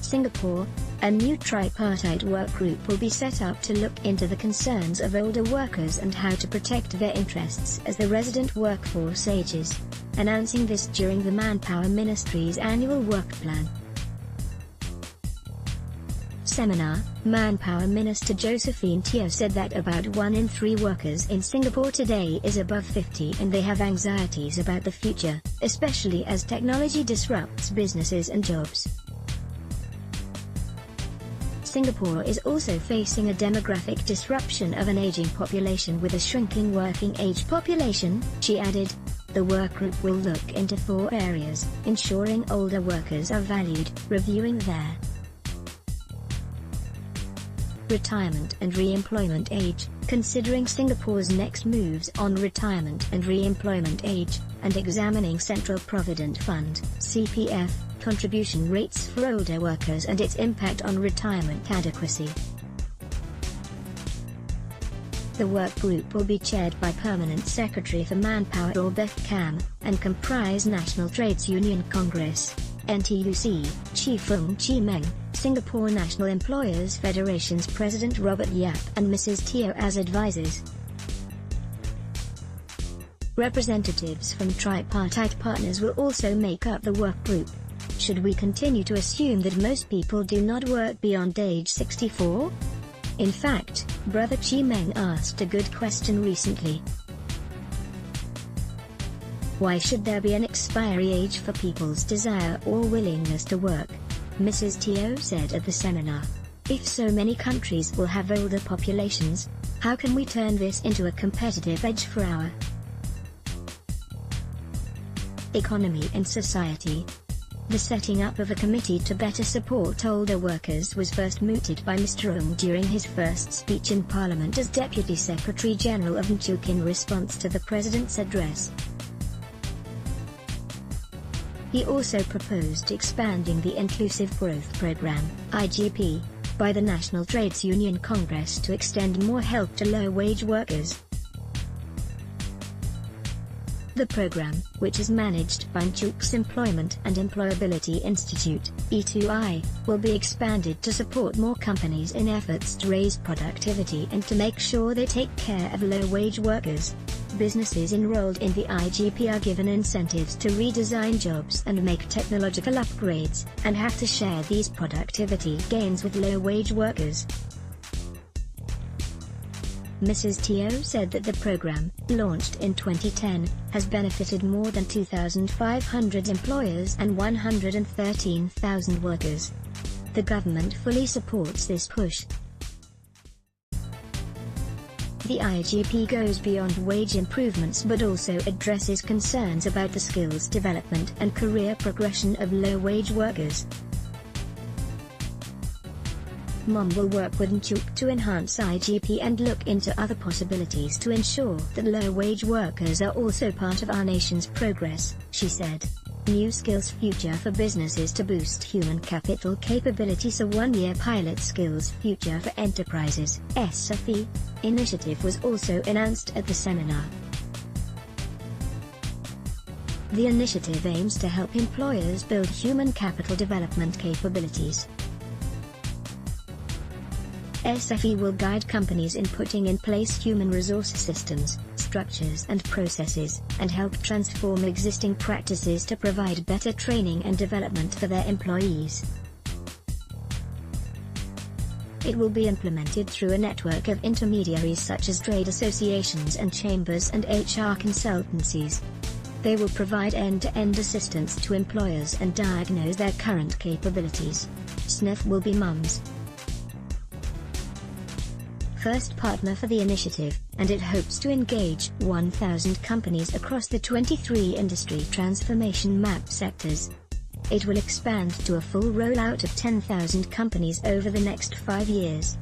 Singapore, a new tripartite work group will be set up to look into the concerns of older workers and how to protect their interests as the resident workforce ages, announcing this during the Manpower Ministry's annual work plan seminar. Manpower Minister Josephine Teo said that about 1 in 3 workers in Singapore today is above 50 and they have anxieties about the future, especially as technology disrupts businesses and jobs. Singapore is also facing a demographic disruption of an aging population with a shrinking working age population, she added. The work group will look into 4 areas: ensuring older workers are valued, reviewing their retirement and re-employment age, considering Singapore's next moves on retirement and re-employment age, and examining Central Provident Fund (CPF) contribution rates for older workers and its impact on retirement adequacy. The work group will be chaired by Permanent Secretary for Manpower or BEFCAM, and comprise National Trades Union Congress (NTUC), Chi Fung Chi Meng, Singapore National Employers Federation's President Robert Yap and Mrs. Teo as advisors. Representatives from tripartite partners will also make up the work group. Should we continue to assume that most people do not work beyond age 64? In fact, Brother Chi Meng asked a good question recently. Why should there be an expiry age for people's desire or willingness to work? Mrs. Teo said at the seminar. If so many countries will have older populations, how can we turn this into a competitive edge for our economy and society? The setting up of a committee to better support older workers was first mooted by Mr. Ong during his first speech in Parliament as Deputy Secretary-General of NTUC in response to the President's address. He also proposed expanding the Inclusive Growth Programme (IGP) by the National Trades Union Congress to extend more help to low-wage workers. The program, which is managed by NTUC's Employment and Employability Institute (E2I), will be expanded to support more companies in efforts to raise productivity and to make sure they take care of low-wage workers. Businesses enrolled in the IGP are given incentives to redesign jobs and make technological upgrades, and have to share these productivity gains with low-wage workers. Mrs. Teo said that the program, launched in 2010, has benefited more than 2,500 employers and 113,000 workers. The government fully supports this push. The IGP goes beyond wage improvements but also addresses concerns about the skills development and career progression of low-wage workers. MOM will work with NTUC to enhance IGP and look into other possibilities to ensure that low-wage workers are also part of our nation's progress, she said. New Skills Future for Businesses to boost human capital capabilities. A 1-year pilot Skills Future for Enterprises (SFE) initiative was also announced at the seminar. The initiative aims to help employers build human capital development capabilities. SFE will guide companies in putting in place human resource systems, structures and processes, and help transform existing practices to provide better training and development for their employees. It will be implemented through a network of intermediaries such as trade associations and chambers and HR consultancies. They will provide end-to-end assistance to employers and diagnose their current capabilities. SNF will be MOM's first partner for the initiative, and it hopes to engage 1,000 companies across the 23 industry transformation map sectors. It will expand to a full rollout of 10,000 companies over the next 5 years.